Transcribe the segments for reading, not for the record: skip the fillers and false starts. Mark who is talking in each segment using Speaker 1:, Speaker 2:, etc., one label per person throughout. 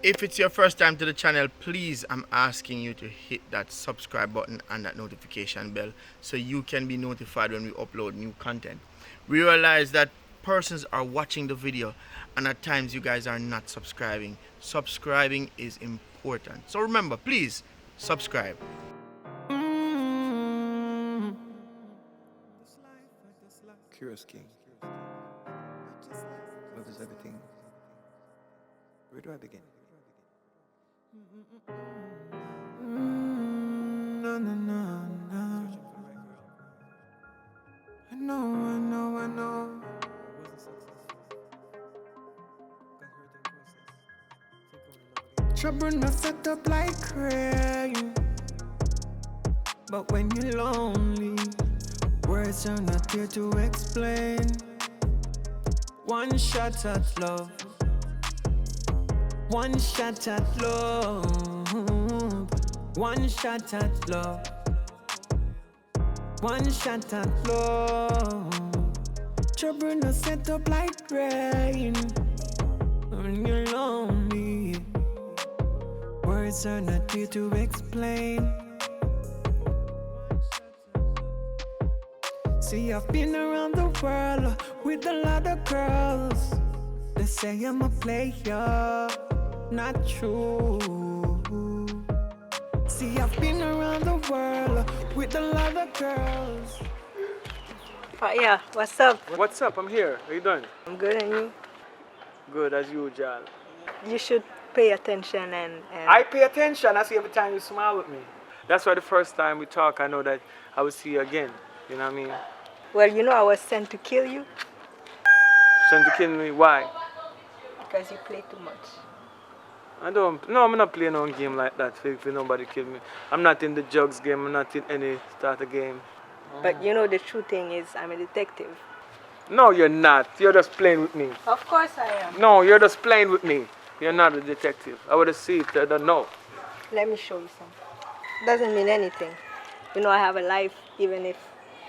Speaker 1: If it's your first time to the channel, please, I'm asking you to hit that subscribe button and that notification bell so you can be notified when we upload new content. We realize that persons are watching the video and at times you guys are not subscribing. Subscribing is important. So remember, please subscribe.
Speaker 2: Curious King. Love is everything. Where do I begin? No, no, no, no. I know. Trouble not set up like crying. But when you're lonely, words are not here to explain. One shot at love. One shot at love. One shot at love. One shot at love. Trouble not set up like rain. When you're lonely, words are not here to explain. See, I've been around the world with a lot of girls. They say I'm a player, not true. See, I've been around the world with a lot of girls.
Speaker 3: Yeah, what's up?
Speaker 4: What's up? I'm here. How you doing?
Speaker 3: I'm good, and you?
Speaker 4: Good as usual.
Speaker 3: You should pay attention and
Speaker 4: I pay attention. I see every time you smile with me. That's why the first time we talk, I know that I will see you again. You know what I mean?
Speaker 3: Well, you know I was sent to kill you
Speaker 4: Trying to kill me. Why?
Speaker 3: because you play too much.
Speaker 4: I'm not playing no game like that for nobody kill me. I'm not in the drugs game. I'm not in any starter game.
Speaker 3: But you know the true thing is I'm a detective.
Speaker 4: No, you're not. You're just playing with me.
Speaker 3: Of course I am.
Speaker 4: No, you're just playing with me. You're not a detective. I would have seen it. I don't know.
Speaker 3: Let me show you some. Doesn't mean anything. You know I have a life even if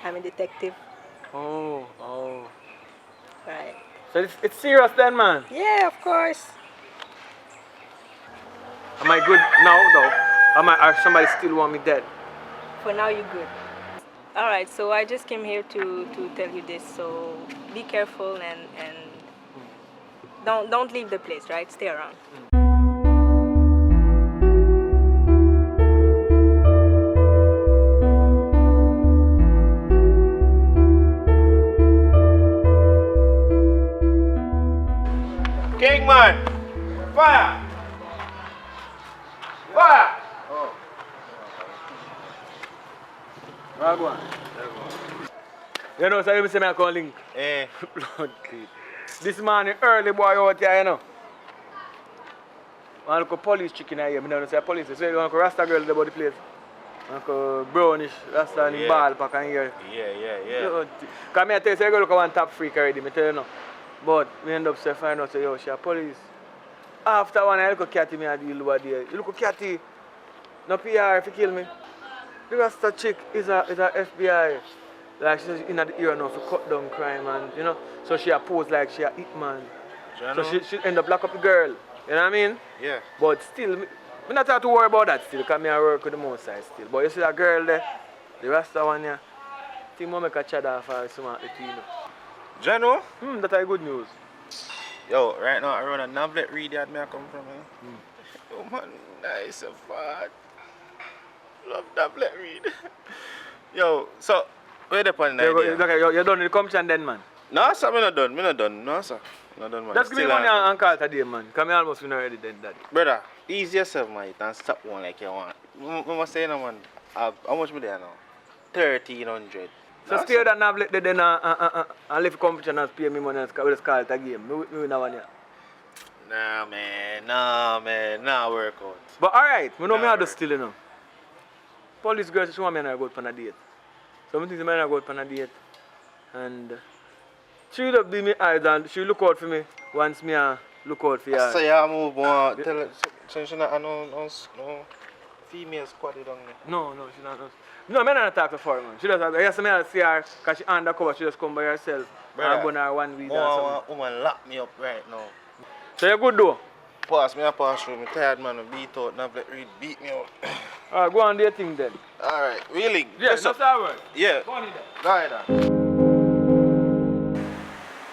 Speaker 3: I'm a detective.
Speaker 4: Oh.
Speaker 3: Right.
Speaker 4: So it's serious then, man.
Speaker 3: Yeah, of course.
Speaker 4: Am I good now, though? Or somebody still want me dead?
Speaker 3: For now you're good. Alright, so I just came here to tell you this, so be careful and don't leave the place, right? Stay around.
Speaker 1: Kingman! Fire! Fire!
Speaker 4: Right, go on. You know, so you say I call link. Blood clean. This morning early boy out here, you know. I look a police chicken here, I don't say police. So you want to Rasta girl about the place. Like a brownish Rasta and ball pack and here.
Speaker 1: Yeah.
Speaker 4: Because I tell you, so you go look at one top freak already, I tell you no. But we end up finding out, say, yo, she a police. After one, I look at Catty, I deal over there. You look at Catty, no PR if you kill me. The Rasta chick is a FBI. Like she's in the ear now to cut down crime and you know. So she a pose like she a hitman. So she end up lock up the girl. You know what I mean?
Speaker 1: Yeah.
Speaker 4: But still, me not have to worry about that still, because I work with the most side still. But you see that girl there, the Rasta one here, I think I make a chat off her some of the team.
Speaker 1: Jano?
Speaker 4: That's a good news.
Speaker 1: Yo, right now I run a novelet read that me I come from. Oh man, nice and fat. Love novelet read. Yo, so where the point idea?
Speaker 4: You're done with the competition then, man.
Speaker 1: No, sir, me not done. No, sir. Not done, man.
Speaker 4: Just give me money and call today, man. Come here almost win already then, daddy.
Speaker 1: Brother, ease yourself, man, and stop one like you want. I must say, no, man, how much me there now? 1,300.
Speaker 4: So
Speaker 1: no,
Speaker 4: stay that novelet then and leave competition and pay me money and we'll just call it a game. Me win that one here.
Speaker 1: Nah, man, nah work out.
Speaker 4: But alright, me know
Speaker 1: Nah,
Speaker 4: me have to
Speaker 1: work.
Speaker 4: steal, you know. Police girls, she want me and I go out on a date. So I think the man I go out on a date. And she will be me eyes and she look out for me once me look out for her.
Speaker 1: So you move more. Tell her, so she not no female squad down there.
Speaker 4: No, she not. No, I don't talk to her, man. She just, I see her because she undercover, she just come by herself.
Speaker 1: Brother,
Speaker 4: I'm going to her 1 week or
Speaker 1: more
Speaker 4: something.
Speaker 1: woman lock me up right now.
Speaker 4: So you're good though?
Speaker 5: pass through. I'm tired, man. I beat out. Now let Reed beat me out.
Speaker 4: Alright, go on do your thing then.
Speaker 5: Alright, really?
Speaker 4: Yeah, that's that word.
Speaker 5: Yeah.
Speaker 4: Go on in there.
Speaker 5: Go ahead,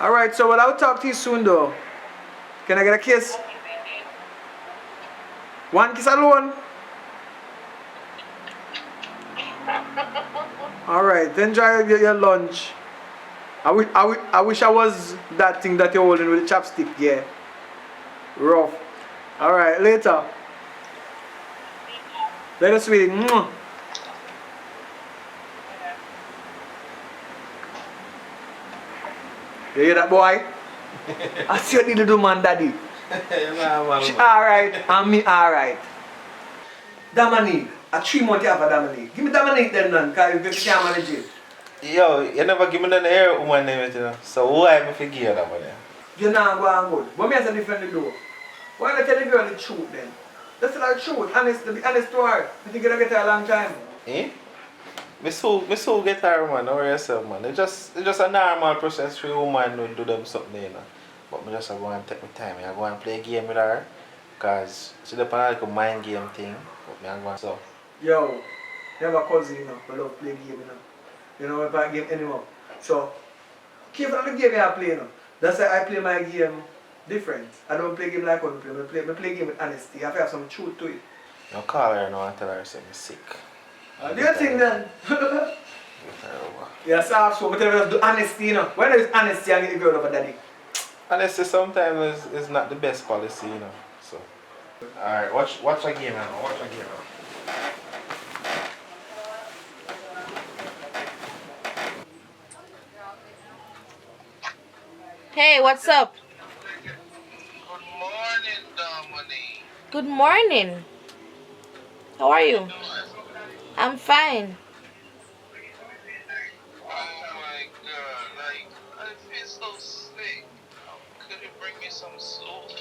Speaker 4: Alright, so well, I'll talk to you soon though. Can I get a kiss? One kiss alone? Alright, enjoy your lunch. I wish I was that thing that you're holding with the chopstick, yeah. Rough. Alright, later. Later, sweetie. Mwah. You hear that, boy? I see what you need to do, man, daddy. She alright, and me alright. Dominique, a 3 month you have a Dominique. Give me Dominique then, man, because you can't manage it.
Speaker 5: Yo, you never give me none air woman name, you know. So why am I forget that one?
Speaker 4: You're not going good. But me as a different do. Why not tell the girl the truth then? That's the truth, honest, to be honest to her. You think you're going to get her a long time?
Speaker 5: Eh? Me so get her, man, or yourself, man. It's just a normal process for a woman to do them something, you know. But me just go and take my time. I go and play a game with her. Because she depend on like a mind game thing. But me I go and so.
Speaker 4: Yo, never cousin, you know. I love play game, you know. You know, if I game anymore. So, careful on the game I play, you know. That's why I play my game different. I don't play game like I play. I play game with honesty. I have to have some truth to it.
Speaker 5: You call her now and tell her say I'm sick.
Speaker 4: Do you think then? Yeah, so but tell her do honesty, you know. When there is honesty, I get the girl over daddy.
Speaker 5: Honesty sometimes is not the best policy, you know. So, alright, watch a game now. Watch a game now.
Speaker 6: Hey, what's up?
Speaker 7: Good morning, Dominique.
Speaker 6: Good morning. How are you? I'm fine.
Speaker 7: Oh my God, like I feel so sick. Could you bring me some soup?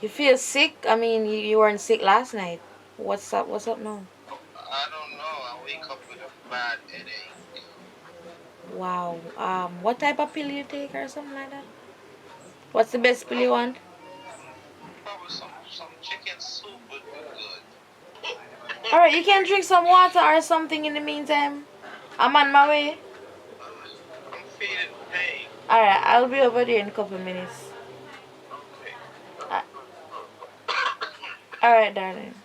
Speaker 6: You feel sick? I mean, you weren't sick last night. What's up? What's up now?
Speaker 7: I don't know. I wake up with a bad headache.
Speaker 6: Wow. What type of pill you take or something like that? What's the best pill you want?
Speaker 7: Probably some chicken soup would be good.
Speaker 6: Alright, you can drink some water or something in the meantime. I'm on my way.
Speaker 7: I'm feeling pain.
Speaker 6: Alright, I'll be over there in a couple of minutes.
Speaker 7: Okay.
Speaker 6: Alright, darling.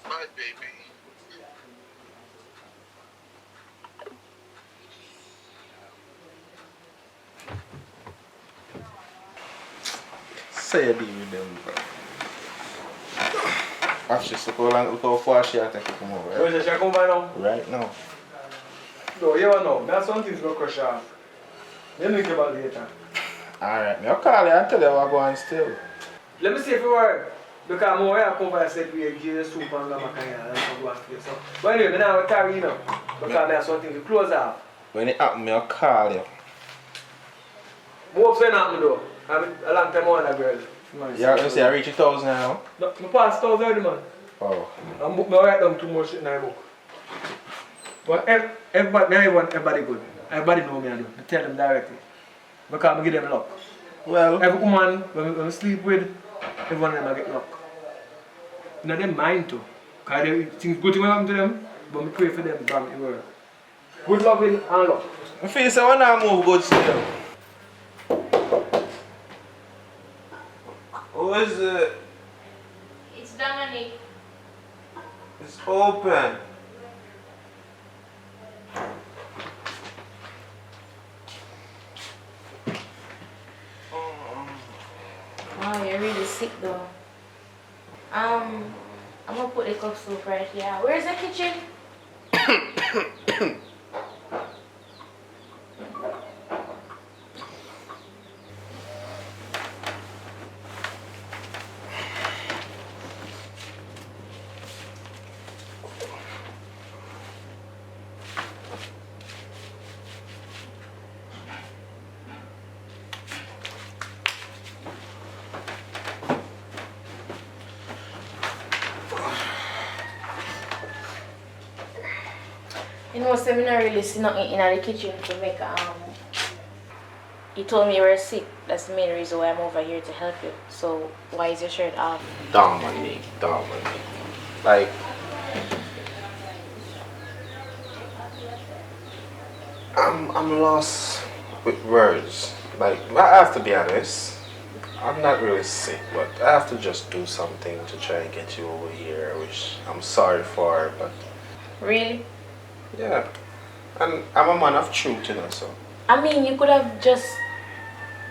Speaker 7: Bye, baby.
Speaker 5: Say a deal with them, bro. Actually, look how far she has to come over.
Speaker 4: Where is she come by now?
Speaker 5: Right now.
Speaker 4: No, you don't know. That's something to crush off. Then think about it later.
Speaker 5: Alright, I'll call you and tell you what going still.
Speaker 4: Let me see if you work. Because I'm aware I come by and said we give you soup and gamakaya and I'll go and play. So, but anyway, I will carry you now. Because there's something to close off.
Speaker 5: When it happen, I'll call you.
Speaker 4: More friend happen though. A long time on that girl.
Speaker 5: Yeah, you say I reach 1,000 now?
Speaker 4: No, I passed 1,000 already, man.
Speaker 5: Oh.
Speaker 4: I'm book, I write down too much shit in my book. But everybody, I want everybody good. Everybody know me, I do. I tell them directly. Because I give them luck.
Speaker 5: Well,
Speaker 4: Every woman when I sleep with, every one of them I get luck. You know, them mind too. Because they things good things happen to them, but I pray for them from the world. Good loving and love.
Speaker 5: I feel so when I move good still. Who is it?
Speaker 6: It's Dominic.
Speaker 5: It's open.
Speaker 6: Wow, you're really sick though. I'm gonna put the cup soup right here. Where's the kitchen? You know, so I don't really see nothing in the kitchen to make You told me you were sick. That's the main reason why I'm over here to help you. So why is your shirt off?
Speaker 5: Dominic. Like, I'm lost with words. Like, I have to be honest. I'm not really sick, but I have to just do something to try and get you over here, which I'm sorry for, but
Speaker 6: Really?
Speaker 5: yeah. And I'm a man of truth, you know, so.
Speaker 6: I mean, you could have just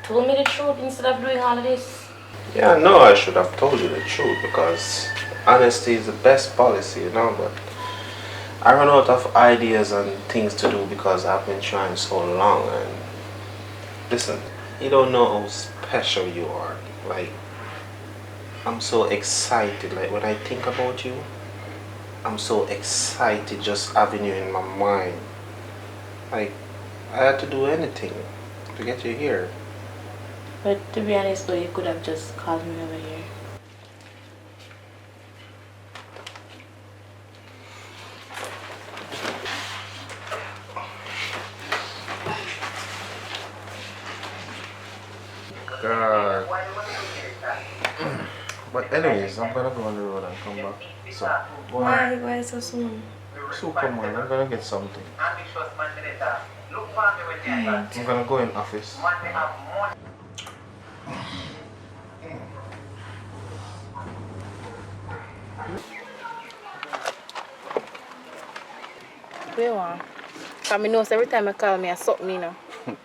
Speaker 6: told me the truth instead of doing all of this.
Speaker 5: Yeah, no, I should have told you the truth because honesty is the best policy, you know, but I run out of ideas and things to do because I've been trying so long. And listen, you don't know how special you are. Like, I'm so excited. Like, when I think about you, I'm so excited just having you in my mind. Like, I had to do anything to get you here.
Speaker 6: But to be honest though, you could have just called me over here.
Speaker 5: God. But anyways, I'm gonna go on the road and come back. So,
Speaker 6: Why? Why so soon?
Speaker 5: so come on, I'm gonna get something. I'm gonna go in office.
Speaker 6: Where you want? Cause me know every time I call me, I something, you know.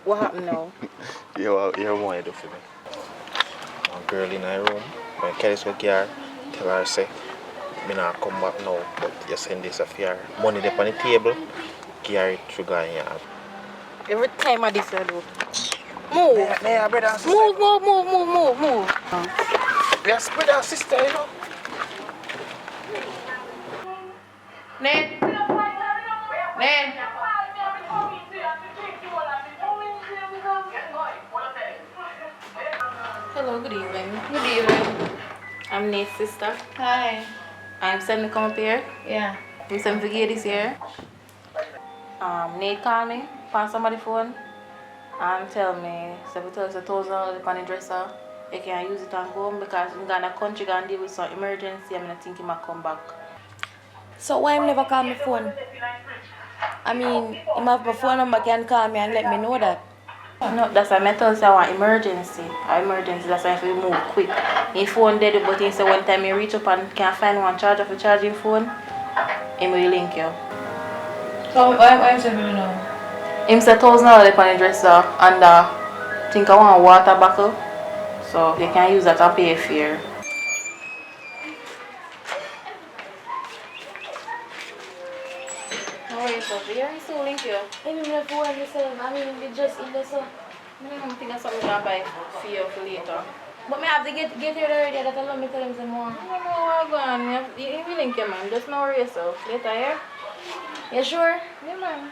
Speaker 6: What happened now?
Speaker 5: You're more do for me. A girl in her room, when Kelly's with her, tell her say, me not come back now, but you send this of your money there on the table, give her it to go in your hand.
Speaker 6: Every time I this I do. Move.
Speaker 5: Yeah, brother and sister.
Speaker 6: Move.
Speaker 5: Yes, brother and sister, you know.
Speaker 6: Ned. Hello, good evening.
Speaker 8: Good evening.
Speaker 6: I'm Nate's sister.
Speaker 8: Hi.
Speaker 6: I'm sending to come up here.
Speaker 8: Yeah.
Speaker 6: I'm sending to get this here. Nate called me, pass somebody phone, and tell me, so if you tell us $1,000 on the dresser, you can use it and go home because I'm going to country and deal with some emergency. I'm not thinking I come back.
Speaker 8: So why him never call me phone? I mean, him have my phone number, can call me and let me know that.
Speaker 6: No, that's why I tell you I want emergency. Emergency, that's why if you move quick. His phone dead, but he said one time you reach up and can't find one charger for charging phone, he will link you.
Speaker 8: So why am saying no?
Speaker 6: Him said $1,000 on the dresser and think I want a water bottle. So you can use that to pay a fare. No worries, Sophie. Yeah, still link you.
Speaker 8: Even if you want to say, I mean, they just in there, so.
Speaker 6: I think that's something I buy for you for later.
Speaker 8: But me have to get here already, that allow me tell him some more.
Speaker 6: No, I'm going. You will link you, man. Just no worry yourself. Later, yeah?
Speaker 8: You sure?
Speaker 6: Yeah, man.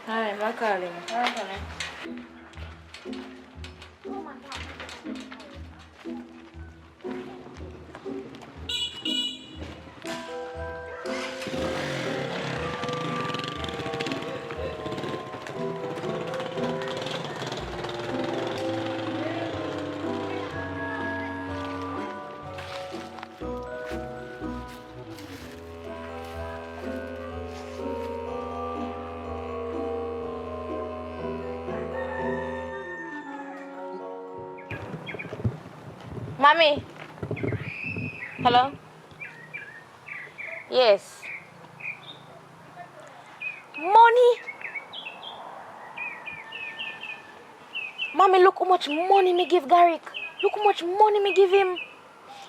Speaker 8: Alright, I'll call him.
Speaker 6: Alright, honey.
Speaker 8: Mommy. Hello? Yes. Money? Mommy, look how much money me give Garrick. Look how much money me give him.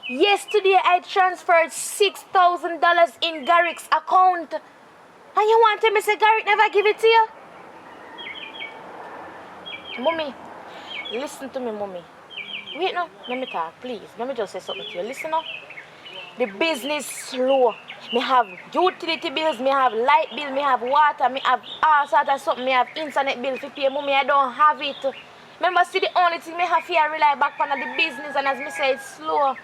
Speaker 8: Yesterday I transferred $6,000 in Garrick's account. And you want me to say Garrick never give it to you? Mommy, listen to me, Mommy. Wait no, let me talk, please. Let me just say something to you. Listen up. The business slow. Me have utility bills, me have light bill, me have water, me have all sorts of something, me have internet bill for pay. Mommy, I don't have it. Remember, see the only thing me have here rely back on the business, and as me say, it's slow.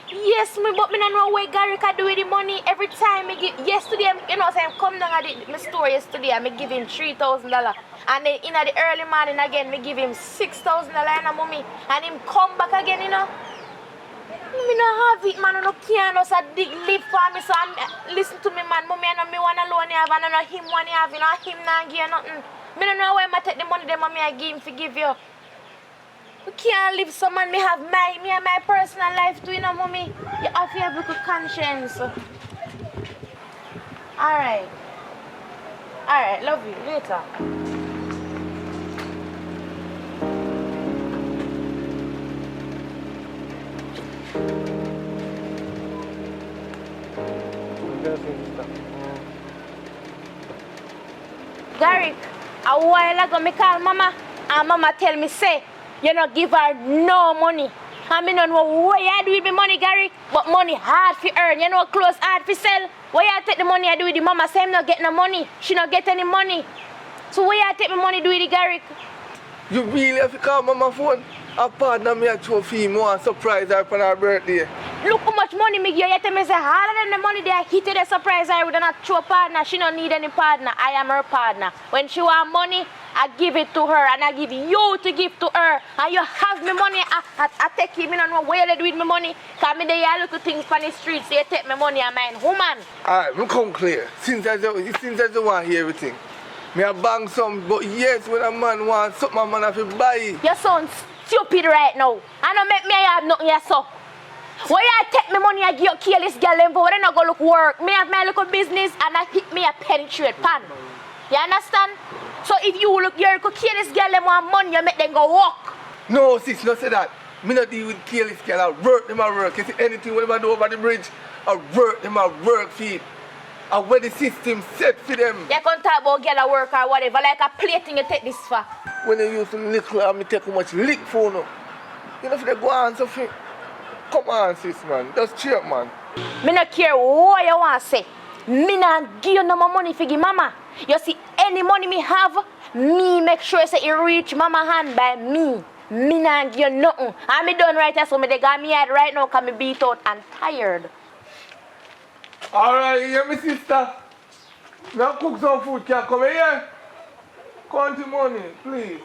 Speaker 8: Yes, me, but me don't know where Gary can do with the money. Every time me give, yesterday, you know, say I come down at my store yesterday, and me give him $3,000. And then in the early morning again, me give him $6,000 and mommy. And him come back again, you know. Me no have it, man. I no care. No, so dig live for me. So listen to me, man. Mommy, I know me one alone have, and I know him one have. You know, him not give nothing. Me don't know where I take the money. Then mommy I give him, forgive you. We can't live so, man. Me have me and my personal life too, you know, mommy. You have to have a good conscience. Alright. Alright, love you. Later. Garrick, a while ago me call mama, and mama tell me say, you know, give her no money. I mean, don't know what you do with the money, Gary, but money hard for earn. You know, clothes hard for sell. Why you take the money I do with the mama? Say I'm not get no money. She not get any money. So why you take the money do with the Gary?
Speaker 4: You really have to call mama phone? A partner me a trophy, me want surprise her for her birthday.
Speaker 8: Look how much money me give you. You tell me say all of them the money they hit the surprise her with a true partner. She don't need any partner. I am her partner. When she want money, I give it to her and I give you to give to her. And you have me money, I take it. I don't know where they do with my money. Because me there look at things on the streets. So you take my money and mine. Woman.
Speaker 4: Alright, me come clear. Since I don't want to hear everything. Me a bang some, but yes, when a man wants something, a man have to buy it.
Speaker 8: You sound stupid right now. I don't make me have nothing here, so. Why you take me money and give you careless girl them for? They not go look work. Me have my little business and I pick me a penetrate pan. You understand? So if you look your careless girl them want money, you make them go walk.
Speaker 4: No, sis, no say that. Me not deal with careless girl. I work them, I work. You see anything when I do over the bridge, I work them, I work for it. And where the system set for them.
Speaker 8: You can talk about girl at work or whatever, like a plating you take this for.
Speaker 4: When you use little and me take how much lick for no. You know if they go on something. Come on, sis, man. Just cheer, man.
Speaker 8: Me not care what you want to say. Me not give you no more money for give mama. You see, any money me have, me make sure say it reach mama hand by me. Me not give you nothing. And me done right here, so me they got me head right now because me beat out and tired.
Speaker 4: Alright, you hear me, sister? Now cook some food, can come here? Count the money, please.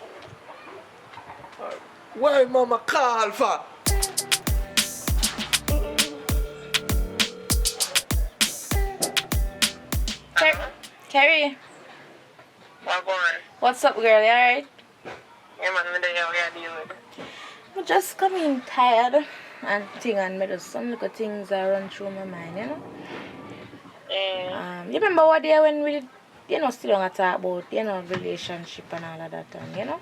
Speaker 4: Why mama call for?
Speaker 6: Carrie,
Speaker 7: What going?
Speaker 6: what's up, girl? You alright?
Speaker 7: Yeah, man, me there, we are dealing with.
Speaker 6: I'm just coming tired and thing and me just some little things that run through my mind, you know. You remember what day when we, you know, still don't talk about, you know, relationship and all of that, and you know.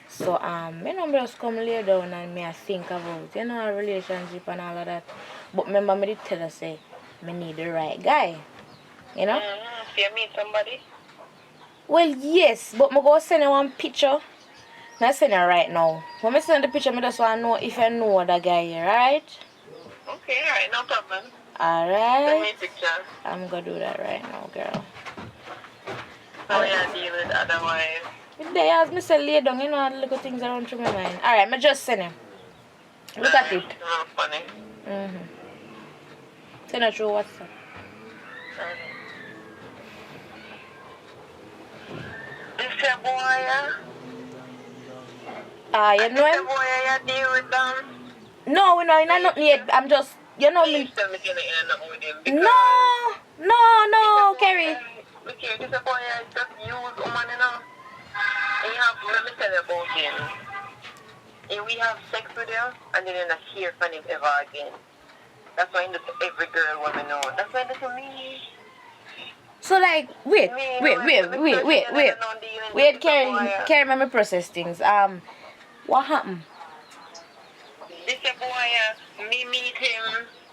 Speaker 6: So you know, me just come lay down and me I think about, you know, a relationship and all of that. But remember me did tell her say, me need the right guy, you know.
Speaker 7: So you meet somebody?
Speaker 6: Well, yes, but me go send you one picture. I send it right now. When I send the picture, I just want to know if you know the guy here, alright?
Speaker 7: Okay, alright, no problem. Send me
Speaker 6: Alright.
Speaker 7: a picture.
Speaker 6: I'm gonna do that right now, girl.
Speaker 7: How we are dealing with otherwise.
Speaker 6: If they ask me to lay down, you know, the little things around through my mind. Alright, I just send him. Look at it.
Speaker 7: Oh, funny.
Speaker 6: Send it through WhatsApp.
Speaker 7: This your boy, yeah?
Speaker 6: You know
Speaker 7: This
Speaker 6: him?
Speaker 7: your boy, you deal with them?
Speaker 6: No, we're not nothing yet. I'm just, you know me.
Speaker 7: Please tell me you're not with him. Because
Speaker 6: No, Kerry.
Speaker 7: Okay, this boy just use woman, you know. And you have, let me tell you about him. And we have sex with him, and then you're not hear from him ever again. That's why he does to every girl woman know. That's why he does to me.
Speaker 6: So like, wait, Kerry, let me process things. What happened?
Speaker 7: This a boy, me meet him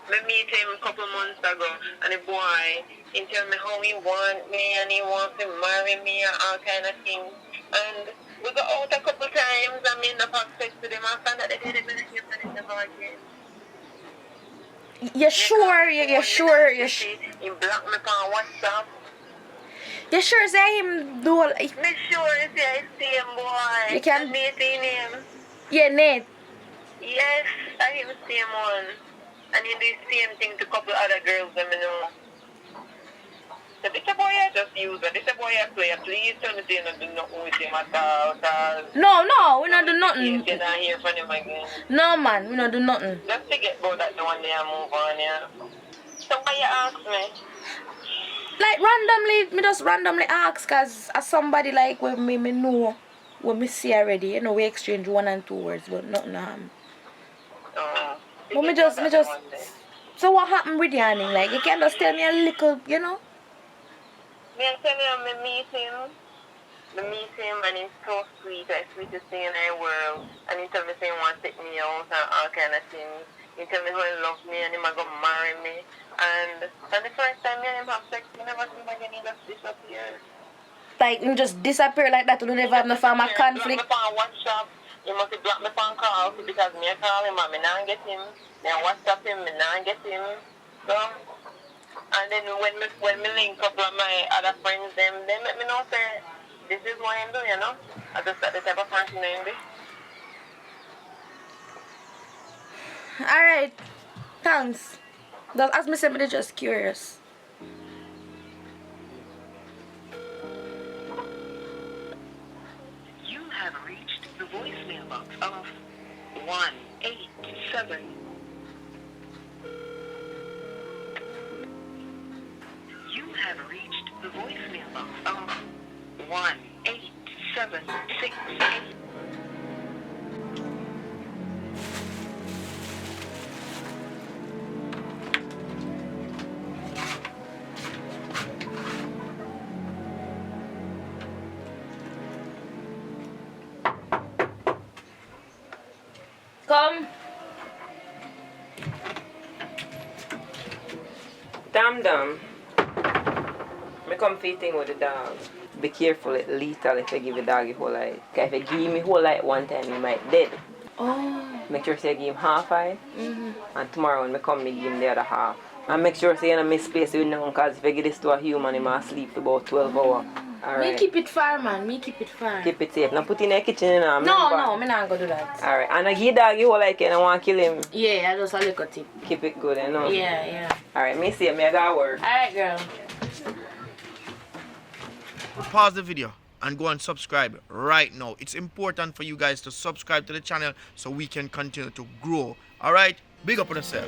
Speaker 7: a couple months ago, and the boy, he tell me how he want me, and he wants to marry me, and all kind of things. And we go out a couple times, and me end up having sex with him, and found that they didn't really hear from him never again.
Speaker 6: You sure? You sure?
Speaker 7: He blocked me on WhatsApp.
Speaker 6: You sure say him do all...
Speaker 7: Me sure it's the same boy.
Speaker 6: You can...
Speaker 7: meeting him.
Speaker 6: Yeah, Nate.
Speaker 7: Yes, I have the same one. And you do the same thing to a couple other girls that I know. So this a boy I just use it. This a boy I play. Please tell me you don't do nothing with him at all.
Speaker 8: No, we not do nothing.
Speaker 7: You not hear from him again.
Speaker 8: No man, we not do nothing.
Speaker 7: Just forget about that the one day and move on, yeah. So why you ask me?
Speaker 8: Like randomly, me just randomly ask cause as somebody like when me know when me see already, you know, we exchange 1 and 2 words, but nothing But me just so what happened with Yanni? Like you can just tell me a little, you know?
Speaker 7: Me I tell you, me meet him. Me meet him and he's so sweet, the sweetest thing in the world. And he tell me say he want to take me out and all kind of things. He tell me how he love me and he might go marry me. And the first time me and him have sex, we never see him again, he just disappeared.
Speaker 8: Like you just disappear like that, you never have no form of conflict.
Speaker 7: He block me on WhatsApp, he must block me on call because me I call him and me not get him. Then WhatsApp him, me not get him. So, and then when me link up with my other friends, they make me know say, this is what I'm doing, you know? I just got the type of person I'm doing.
Speaker 8: Alright. Thanks. Just as me said, me just curious.
Speaker 7: You have reached the voicemail box of 187. You have reached the voicemail box of 18768.
Speaker 8: Come.
Speaker 9: Damn. Me come feeding with the dog. Be careful, it's lethal if you give the dog a whole light. Because if you give him a whole light one time, he might dead.
Speaker 8: Oh.
Speaker 9: Make sure you give him half eye. And tomorrow when I come, I give him the other half. And make sure you don't miss space with him because if you give this to a human, he might sleep for about 12 hours. Alright.
Speaker 8: Me keep it far, man. Me keep it far.
Speaker 9: Keep it safe. Now put it in the kitchen.
Speaker 8: No, me not gonna do that.
Speaker 9: Alright. And I give dog a whole like and I want to kill him.
Speaker 8: Yeah, I just a little tip.
Speaker 9: Keep it good, you know?
Speaker 8: Yeah.
Speaker 9: Alright, me see it. Me I got work.
Speaker 8: Alright, girl.
Speaker 1: Pause the video and go and subscribe right now. It's important for you guys to subscribe to the channel so we can continue to grow. Alright? Big up on yourself.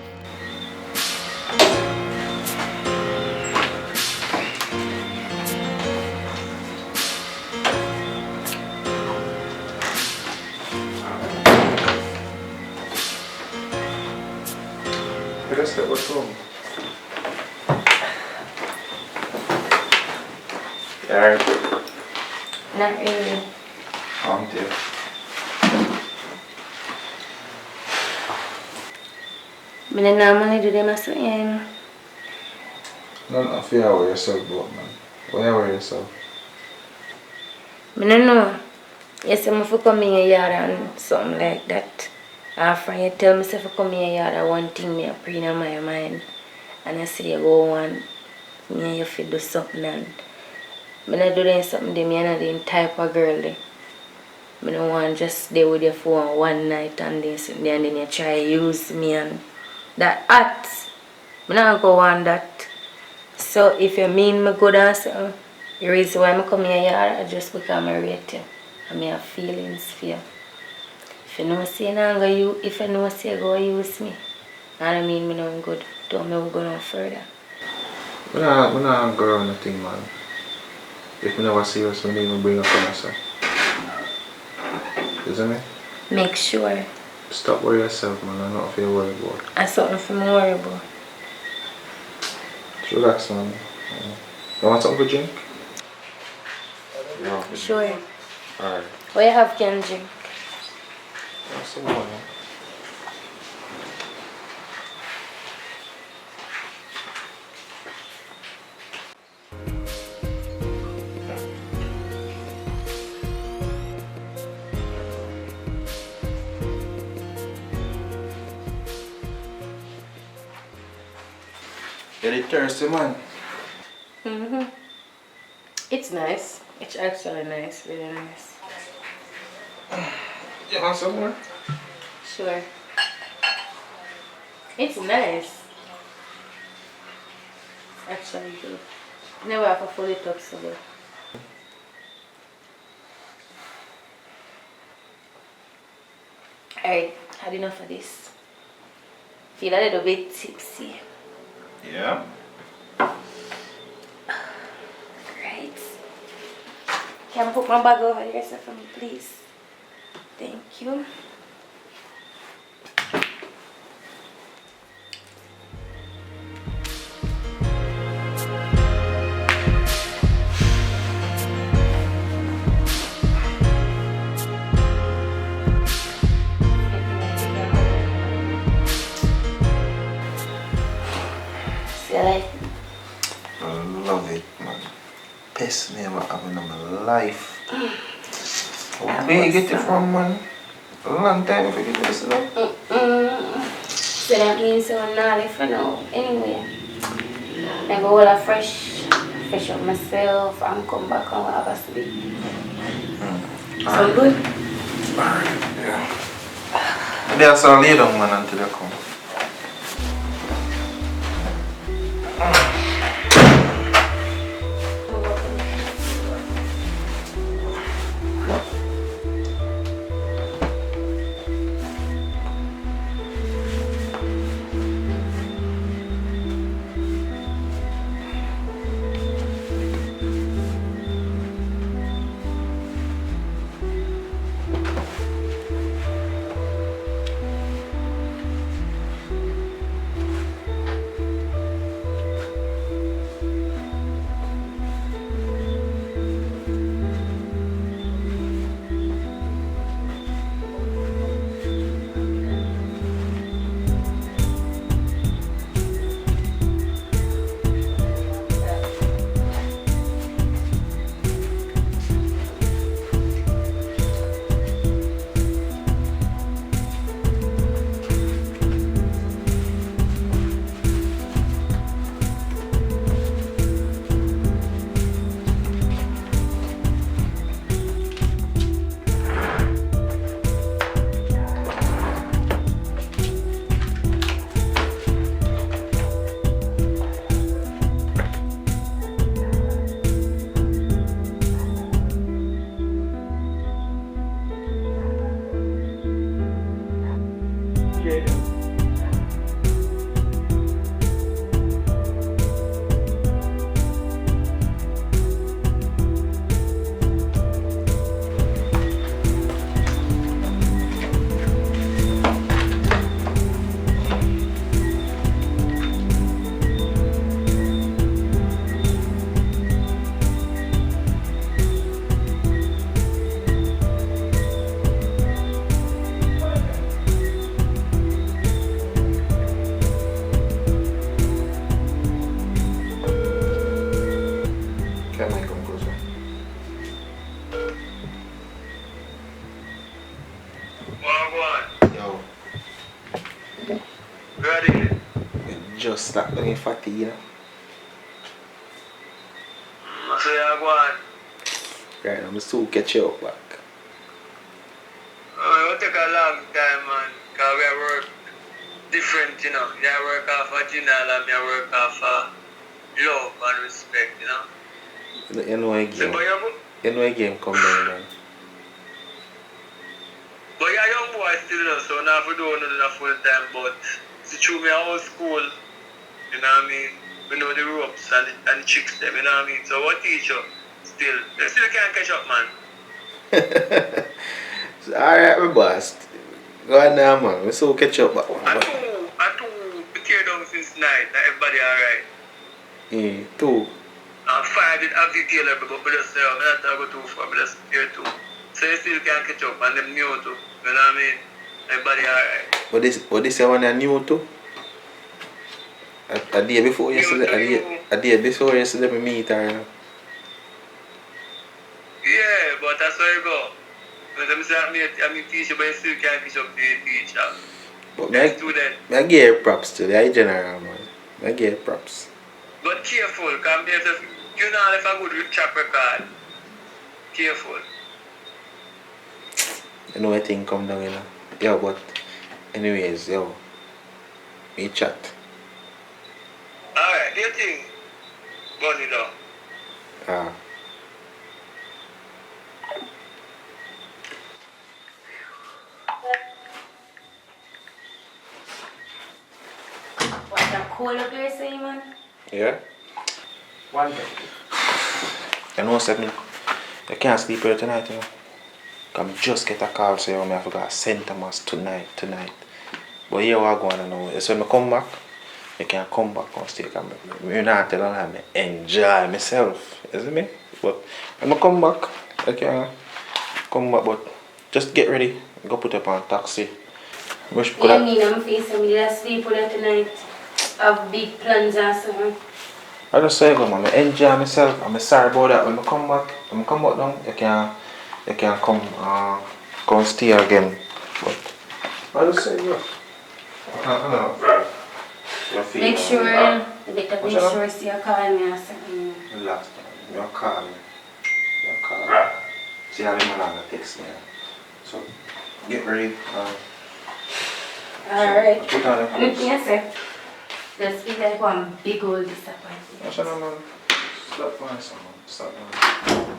Speaker 5: What's wrong? Yeah.
Speaker 8: Not really.
Speaker 5: Dear.
Speaker 8: Me not normally do them as well.
Speaker 5: Don't fear about yourself, but man. Why worry yourself?
Speaker 8: Me don't know. You say me for come in your yard and something like that. After you tell me say for come in your yard, one thing me a pre in my mind. And I say you go on, me and you fit do something and me not do them something there, me not the type of girl there. Me don't want just stay with you for one night and then you try use me and that hot. Me not go on that. So if you mean me good and something, the reason why I come here yard just because I rate you. And I have feelings for you. If you know say you if you know say go use me, I don't mean me no good. Don't me go no further.
Speaker 5: I'm not go around nothing, man. If I never see you, so I even bring up on myself. Isn't it?
Speaker 8: Make sure.
Speaker 5: Stop worrying yourself, man. I'm not feel worried about.
Speaker 8: I something for me worry about.
Speaker 5: Just relax, man. You want something to drink? No.
Speaker 8: Sure.
Speaker 5: Alright.
Speaker 8: What you have can drink?
Speaker 5: Some more, man. Get it thirsty, man.
Speaker 8: It's nice. It's actually nice, really nice.
Speaker 5: You want some more?
Speaker 8: Sure.
Speaker 6: It's nice. Actually, good. Never have to fold it up so good. Alright, had enough of this. Feel a little bit tipsy.
Speaker 5: Yeah.
Speaker 6: Right. Can I put my bag over here so for me, please? Thank you. See, I like it.
Speaker 5: I love it, man. Best name I have in my life. Where you get it from, man? A long time for you to listen up.
Speaker 6: So that means I'm not if I know anyway. I go all fresh up myself and come back and have a sleep. So good?
Speaker 5: Alright, yeah. Maybe I saw lay down, man, until they come. Can I come closer? Yo.
Speaker 4: Ready?
Speaker 5: Just start doing fatty, you know?
Speaker 4: So you go on.
Speaker 5: Right, I'm still catch you up back.
Speaker 4: It will take a long time, man. Because we work different, you know. You work off of general and you work off of love and respect, you know.
Speaker 5: You know a game. You know a game come down, man.
Speaker 4: But you're a young boy still, you know, so now if we don't do it full time, but see through me old school, you know what I mean? We know the ropes and the tricks them, you know what I mean? So what teach you still? You still can't catch up, man.
Speaker 5: Alright, my boss. Go on now, man. We still catch up back.
Speaker 4: I two tear down since night, and everybody alright.
Speaker 5: Yeah, two.
Speaker 4: And five did have detail everybody, but just say, I'm not going to go too far, but just tear two. So you still can't catch up, and them new too, you know what I mean? Everybody alright.
Speaker 5: But this one are new too? A day before yesterday, a day before yesterday we meet her.
Speaker 4: Yeah, but that's where you go. Because I'm saying I'm a teacher, but you still can't catch up to the teacher.
Speaker 5: But I give her props to the general, man. I give her props.
Speaker 4: But careful, because you know if I go to track record. Careful.
Speaker 5: You know I think come down, you know. Yeah, but anyways, yo. We chat.
Speaker 7: Alright, do you think? Burn it down.
Speaker 5: Ah.
Speaker 8: What a cool place, man.
Speaker 5: Yeah?
Speaker 4: One thing.
Speaker 5: You know something? You can't sleep here tonight, you know. Come just get a call saying I forgot St. Thomas tonight. But here what going on now. So when I come back, you can come back on stage and me not tell them I enjoy myself. You see me? But when I come back, I can come back, but just get ready. Go put up on taxi. Wish could
Speaker 8: I mean, I'm facing with that sleep with her tonight. Have big plans and so on.
Speaker 5: I just say go man, I enjoy myself. I'm sorry about that. When I come back down, you can come stay again. But I just say go.
Speaker 8: Make sure, better make sure see you call me or something.
Speaker 5: Relax, man. You call me. See how the man on the text me. So get ready.
Speaker 8: Alright.
Speaker 5: So, put on the clothes.
Speaker 8: Yes, sir. Just feel like one big old disappointment.
Speaker 5: What's up, man? Stop man, stop man.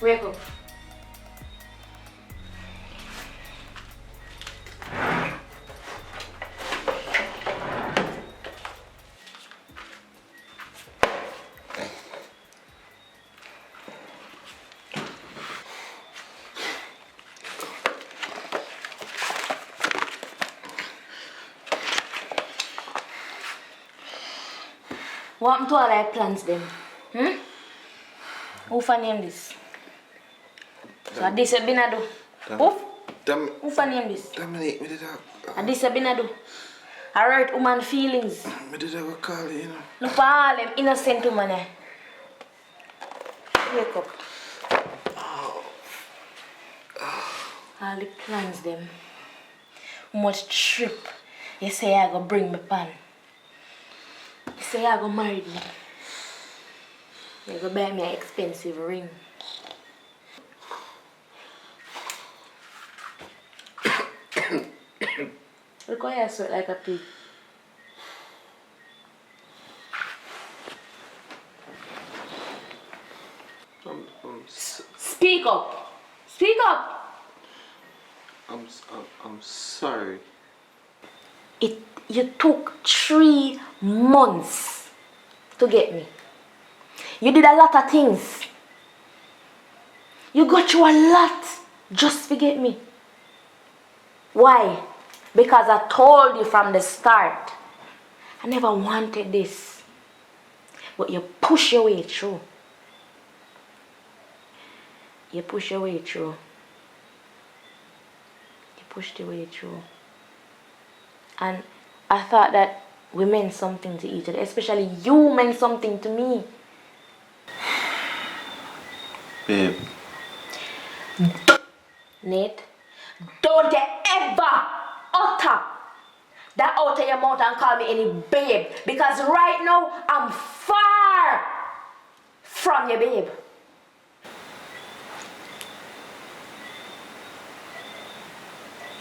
Speaker 8: Wake up. What happened to all our plans then? Who for name this? So this you been a do? Who for name this?
Speaker 5: Dominic, me did
Speaker 8: And this you been a do? I hurt woman feelings.
Speaker 5: me did go call you,
Speaker 8: Look for all them innocent woman eh. Wake up. All the plans them. How much trip you say I go bring me pan. You say I go marry me. You go buy me an expensive ring. Look how you sweat like a pig. Speak up! Speak up!
Speaker 5: I'm sorry.
Speaker 8: You took 3 months to get me. You did a lot of things. You got through a lot just to get me. Why? Because I told you from the start. I never wanted this. But you push your way through. You push your way through. You pushed your way through. And I thought that we meant something to each other. Especially you meant something to me.
Speaker 5: Babe.
Speaker 8: Nate, don't you ever utter that out of your mouth and call me any babe. Because right now, I'm far from your babe.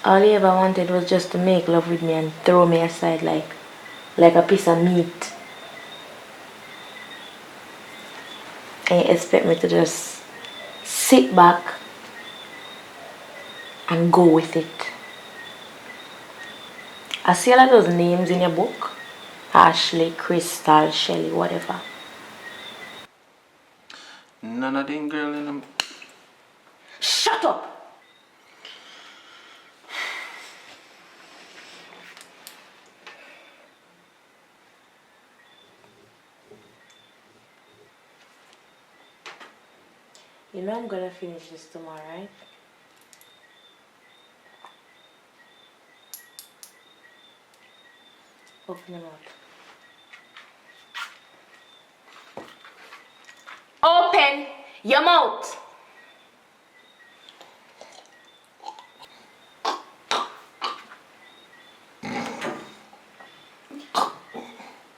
Speaker 8: All you ever wanted was just to make love with me and throw me aside like a piece of meat. And you expect me to just sit back and go with it. I see all of those names in your book. Ashley, Crystal, Shelly, whatever.
Speaker 5: None of them girl in them.
Speaker 8: Shut up! You know I'm gonna finish this tomorrow, right? Open your mouth. Open your mouth!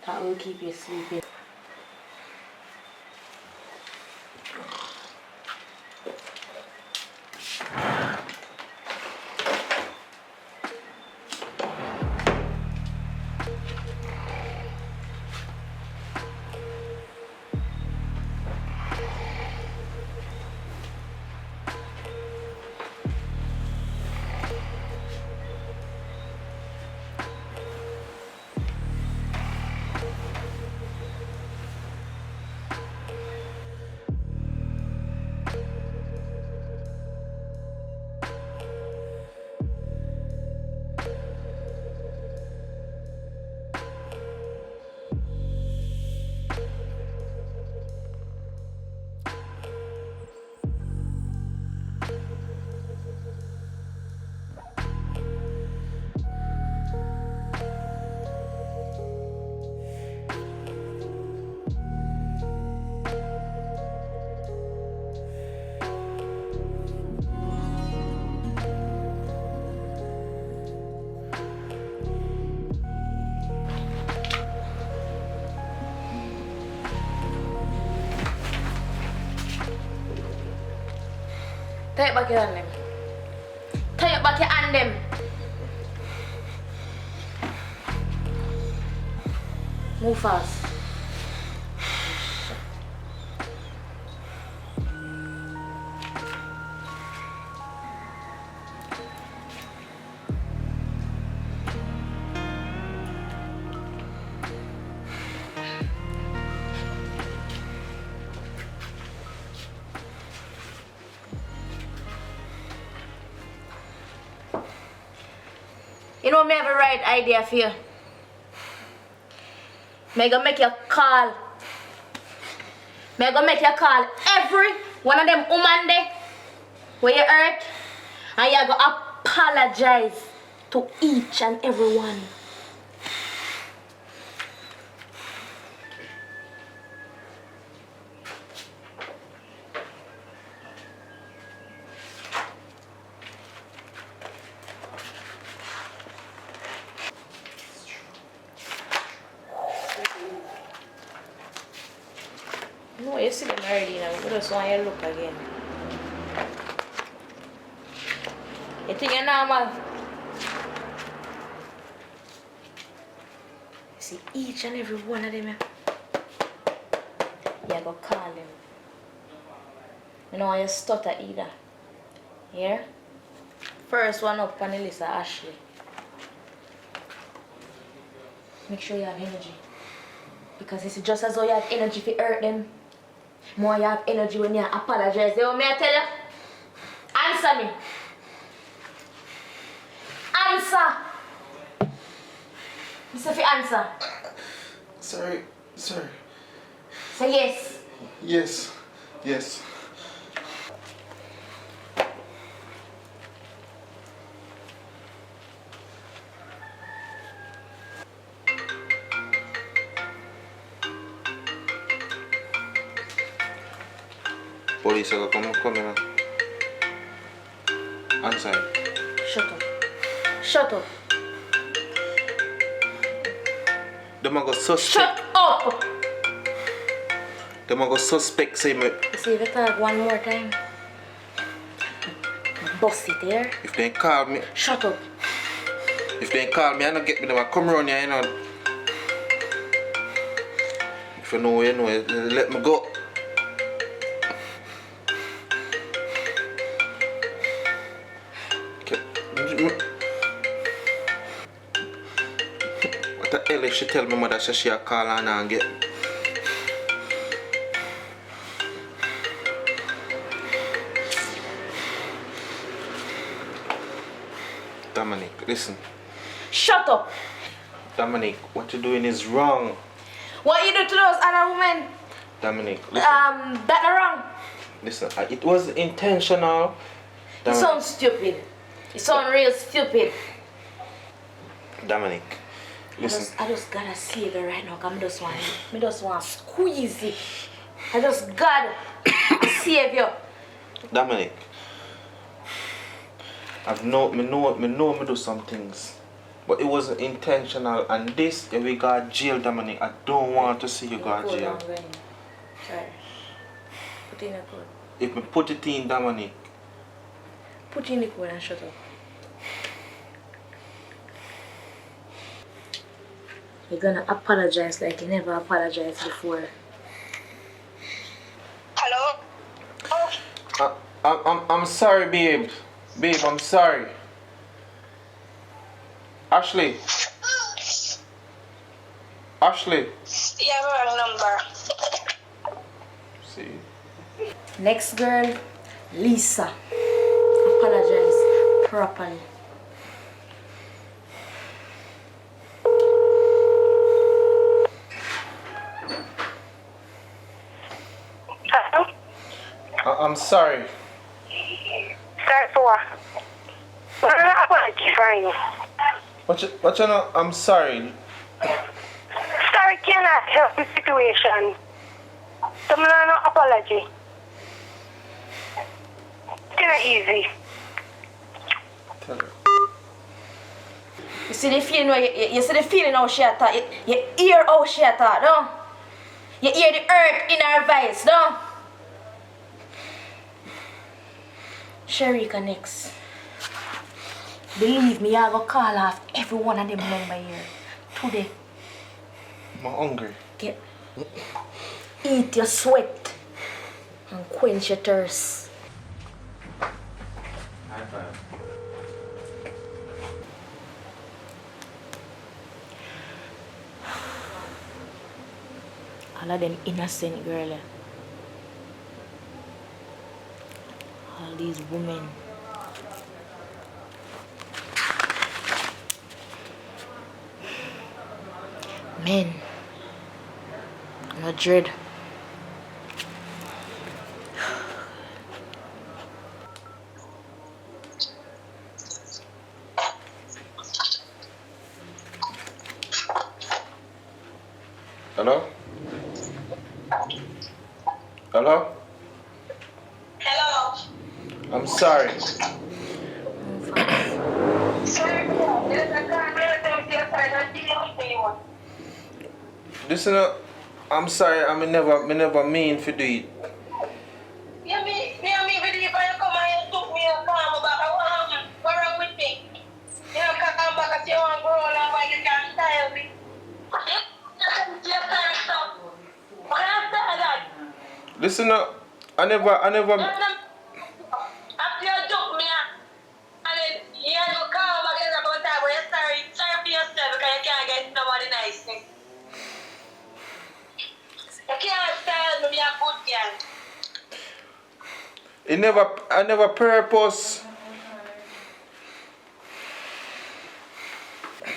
Speaker 8: That will keep you sleeping. Take back your hand them. Take back your hand them. Move fast. know me have a right idea for you. Me gonna make you call. Me gonna make you call every one of them woman there where you hurt, and you gonna apologize to each and every one. No, you see them already now. We just want you to look again. You think you're normal? You see each and every one of them. You go call them. You know, you stutter either. Here? First one up on the list is Ashley. Make sure you have energy. Because it's just as though you have energy to hurt them. More you have energy when you apologize. You want me to tell you? Answer me. Answer. You say if you answer.
Speaker 5: Sorry.
Speaker 8: Say yes.
Speaker 5: Yes. Police are come here. Answer.
Speaker 8: Shut up.
Speaker 5: Them a go suspect.
Speaker 8: Shut up.
Speaker 5: Them a go suspect say me.
Speaker 8: You see if you talk one more time. Bust it here.
Speaker 5: If they call me.
Speaker 8: Shut up.
Speaker 5: If they call me, I don't get me. Them a come around here, you know. If you know, let me go. What the hell if she tell me mother say she a call her and get Dominic, listen.
Speaker 8: Shut up.
Speaker 5: Dominic, what you're doing is wrong.
Speaker 8: What you do to those other women?
Speaker 5: Dominic, listen.
Speaker 8: That not wrong.
Speaker 5: Listen, it was intentional.
Speaker 8: You sound stupid. You sound real stupid.
Speaker 5: Dominic, listen.
Speaker 8: I just gotta save it right now because I just want to squeeze it. I just gotta save you.
Speaker 5: Dominic, me know me do some things. But it wasn't intentional, and this, if we got jail, Dominic, I don't want to see you go to jail.
Speaker 8: Sorry. Put in the code.
Speaker 5: If we put it in, Dominic.
Speaker 8: Put in the code and shut up. You're gonna apologize like you never apologized before.
Speaker 7: Hello?
Speaker 5: I'm sorry, babe. Babe, I'm sorry. Ashley.
Speaker 7: You have a wrong number.
Speaker 5: See.
Speaker 8: Next girl, Lisa. Apologize properly.
Speaker 7: Hello?
Speaker 5: I'm sorry.
Speaker 7: Sorry for what? What an apology for you.
Speaker 5: What you know? I'm sorry.
Speaker 7: Sorry cannot help the situation. So I'm not no apology. It's not easy.
Speaker 5: Tell her.
Speaker 8: You see the feeling you see the feeling how she attack. You hear how she attack, no? You hear the hurt in her voice, no? Sharika next. Believe me, I go call off every one of them member here today.
Speaker 5: I'm hungry.
Speaker 8: Eat your sweat and quench your thirst.
Speaker 5: High five.
Speaker 8: All of them innocent girl. All these women. Amen. No dread.
Speaker 5: Hello? Hello?
Speaker 7: Hello.
Speaker 5: I'm sorry. Listen up. I'm sorry, me never mean to do it.
Speaker 7: Yeah, me, video, you come and you took me and come back. What wrong with me? You know, come back and you want to grow and why you can't style me. You can't stop. What can I say that?
Speaker 5: Listen up. I never
Speaker 7: After you took me and then you don't come back and about time when you're sorry for yourself because you can't get nobody nice. You can't style me a good girl.
Speaker 5: I never purpose.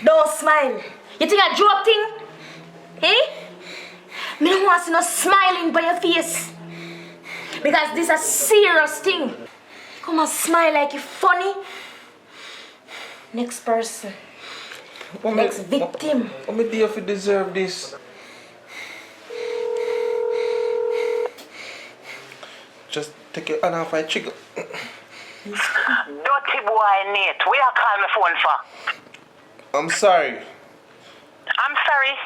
Speaker 8: Don't smile. You think I joke thing? Eh? Me don't want to see no smiling by your face. Because this is a serious thing. Come and smile like you funny. Next person. Next victim.
Speaker 5: I'm there if you deserve this. Just take your hand off my trigger.
Speaker 7: Dirty boy, Nate. Where you call my phone for?
Speaker 5: I'm sorry.
Speaker 7: I'm sorry.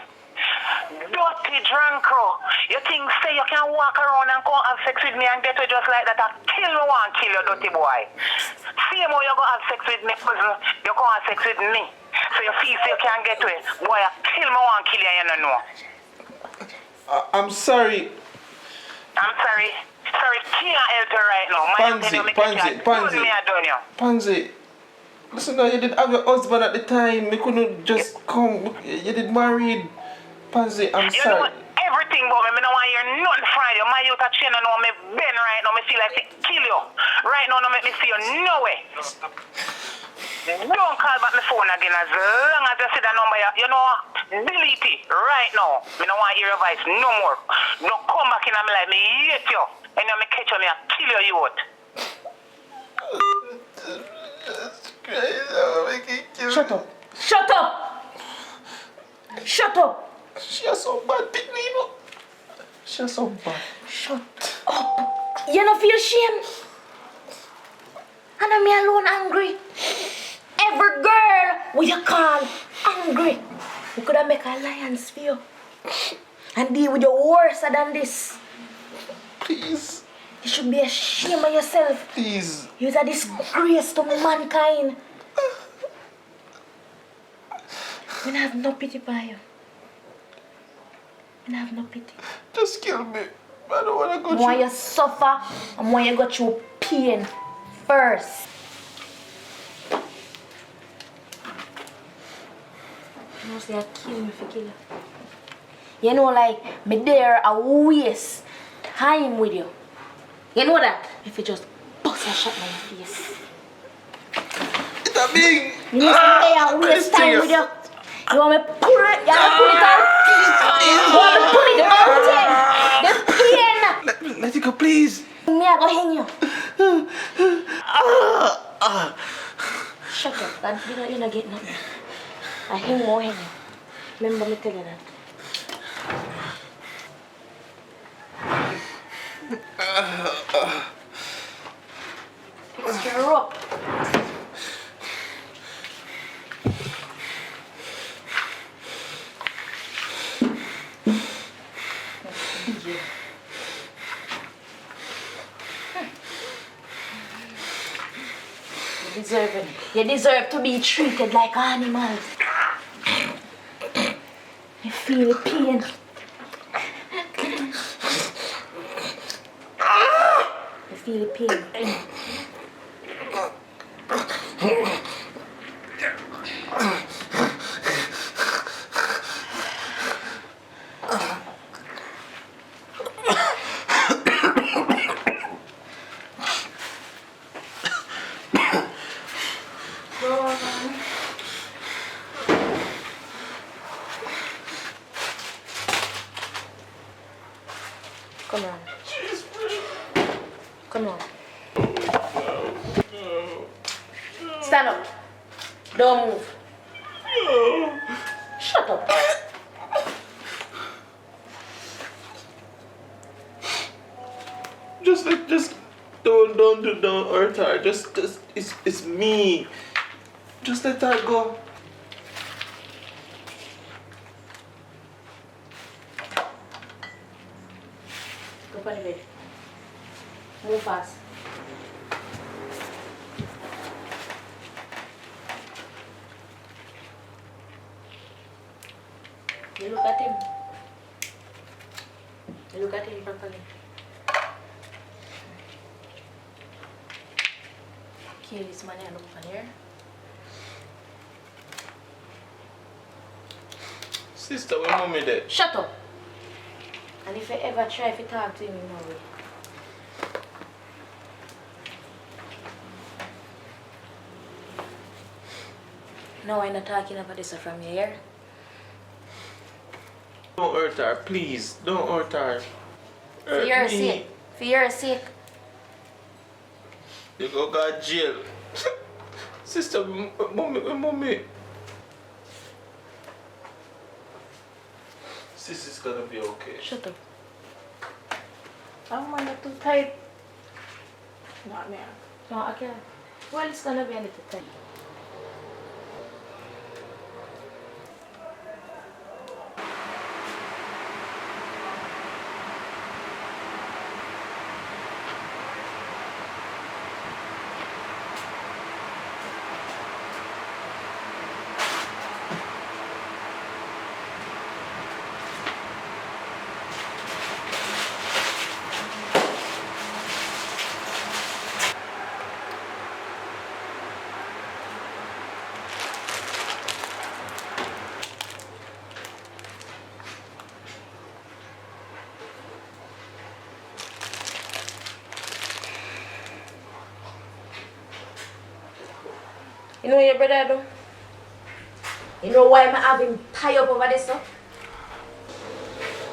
Speaker 7: Dirty drunkro. You think say you can walk around and go have sex with me and get away just like that? I kill me one kill you, dirty boy. See how you go have sex with me, cousin. You go have sex with me. So you feel so you can get away. Boy, I kill me one kill you, you don't know.
Speaker 5: I'm sorry.
Speaker 7: I'm sorry. Sorry, can't help you right now.
Speaker 5: Pansy. Listen, you did have your husband at the time. You couldn't just come. You did married. Pansy, I'm sorry.
Speaker 7: You know everything about me. I don't want to hear nothing from you. My youth are chain and know me bend right now. I feel like to kill you. Right now, no make me see you no way. Don't call back my phone again as long as you see that number. You know, delete it right now. I don't want to hear your voice no more. Don't come back in and me like me hate you. And then me catch you and kill you, you out.
Speaker 8: Shut up. Shut up. Shut up.
Speaker 5: She's so bad, Nino. She's so bad.
Speaker 8: Shut up. You don't feel shame? And I'm me alone angry. Every girl we you call angry. We could have make alliance for you. And deal with you worse than this.
Speaker 5: Please.
Speaker 8: You should be ashamed of yourself.
Speaker 5: Please.
Speaker 8: You're a disgrace to mankind. I have no pity for you. I have no pity.
Speaker 5: Just kill me. I don't want to go through.
Speaker 8: More you suffer and more you go through pain first. You know, say I kill me for kill you. You know, like, me there I waste time with you. You know that? If you just bust a shot in your face.
Speaker 5: It's a big.
Speaker 8: You know, say I waste time with you. You want me to pull it? You want me to pull it out? You want me to pull it out? The pain.
Speaker 5: Let it go, please.
Speaker 8: Me, I go hang you. Shut up, man. You don't get nothing. I hang more hang you. Remember me tell you that. Extra rope. You deserve it. You deserve to be treated like animals. You feel the pain. You feel the pain. Come on. Come on. Stand up. Don't move. Shut up.
Speaker 5: Just don't hurt her. Just it's me. Just let her go.
Speaker 8: Go on the bed. Move fast. You look at him. You look at him properly. Kill this man and open here.
Speaker 5: Sister, when mommy there?
Speaker 8: Shut up! And if you ever try to talk to him, you know it. No, I'm not talking about this from your ear.
Speaker 5: Don't hurt her, please. Don't hurt her.
Speaker 8: For your sake. For your sake.
Speaker 5: You go jail. Sister, mommy. Sister's gonna be okay.
Speaker 8: Shut up. I'm not too tight. Not me. No, I can't. Well, it's gonna be a little tight. You know what your brother do? You know why I'm having tie up over this stuff?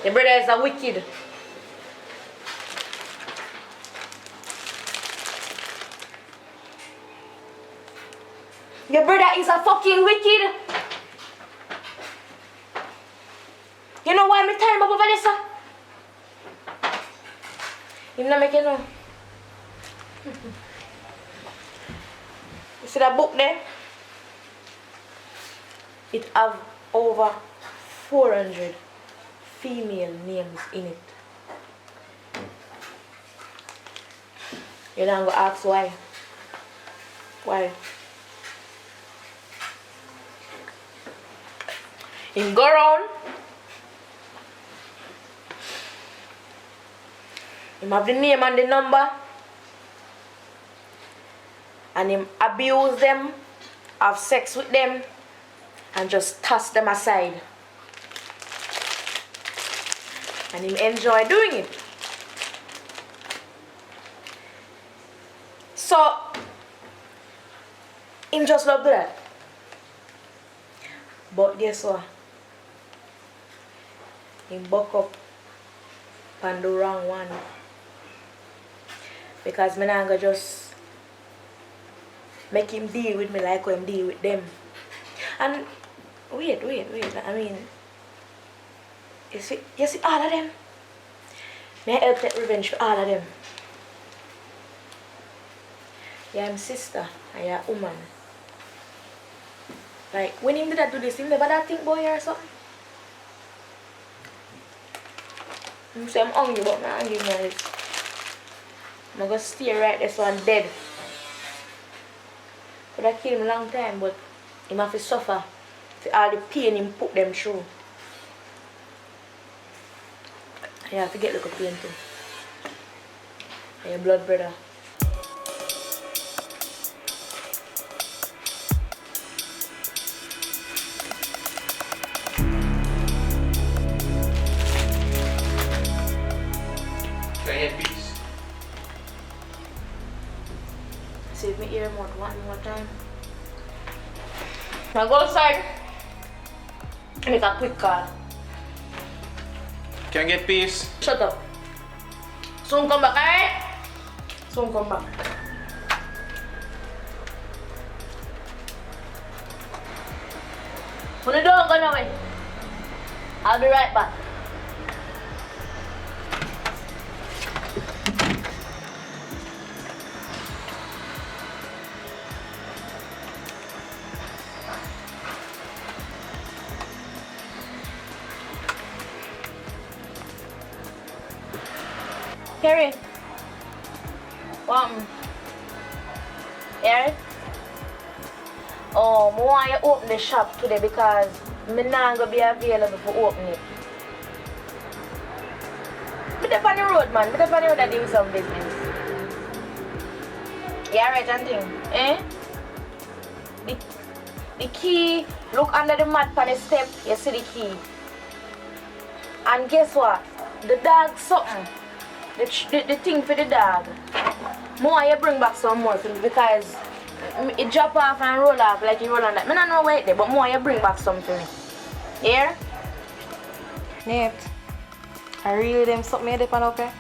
Speaker 8: Your brother is a wicked. Your brother is a fucking wicked. You know why I'm tying him up over this stuff? Him not make you know. You see that book there? It have over 400 female names in it. You don't go ask why. Why? Him go around. Him have the name and the number. And him abuse them, have sex with them, and just toss them aside. And him enjoy doing it. So, him just love that. But guess what? Him buck up and do wrong one. Because me not gonna just make him deal with me like how him deal with them. And wait. I mean, you see all of them? May I help take revenge for all of them? You're my sister and you're a woman. Like, when him did that do this, him never that think about you or something? Him say I'm hungry, but I'm hungry now. I'm gonna stay right there so I'm dead. Could have killed him a long time, but him have to suffer for all the pain him put them through. You have to get like a pain too. And your blood brother.
Speaker 5: Can you peace?
Speaker 8: Save me ear more one more time. Now go outside. Make a quick call.
Speaker 5: Can I get peace?
Speaker 8: Shut up. Soon come back, alright? Soon come back. When you don't go nowhere, I'll be right back. Carrie. Eric? Oh, I want you to open the shop today because I'm not going to be available for open it. I'm up on the road, man. I'm up on the road to do some business. Yeah, right, and thing. Eh? The key, look under the mat on the step, you see the key. And guess what? The dog something. The thing for the dog. More you bring back some more for me because it drop off and roll off like you roll on that. I don't know where it there, but more you bring back some for me. Here?
Speaker 6: Nate, I really them something there pan up here.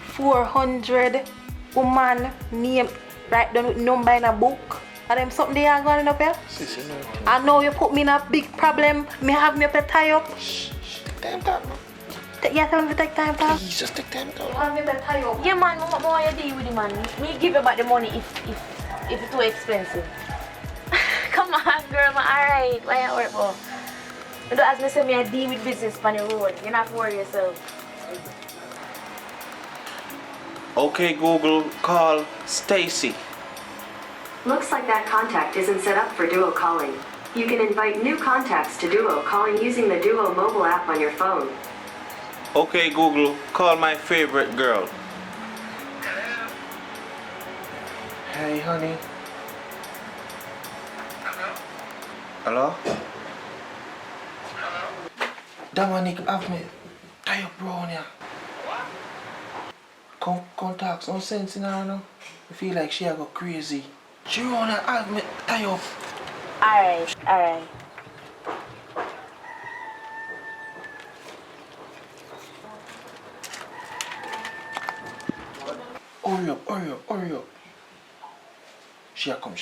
Speaker 6: 400 woman name right down with number in a book. Are them something they are going up here? I know you put me in a big problem. Me have me up to tie up.
Speaker 5: Shh, take time talk, man.
Speaker 6: Yeah, tell me to take time talk.
Speaker 5: Please, just take time talk.
Speaker 6: Have me to tie up.
Speaker 8: Yeah, man, what more you deal with it, man? Me give you back the money if it's too expensive. Come on, girl, man. Alright, why you work for? You don't ask me say me I deal with business on the road. You don't have to worry yourself.
Speaker 5: Okay, Google, call Stacy.
Speaker 10: Looks like that contact isn't set up for duo calling. You can invite new contacts to duo calling using the Duo mobile app on your phone.
Speaker 5: Okay, Google, call my favorite girl. Hey, honey. Hello? Dominic have me tie up round here. Come talk some sense in her now. I feel like she a go crazy. She wanna have me tie up.
Speaker 8: Alright.
Speaker 5: Hurry up. She a come.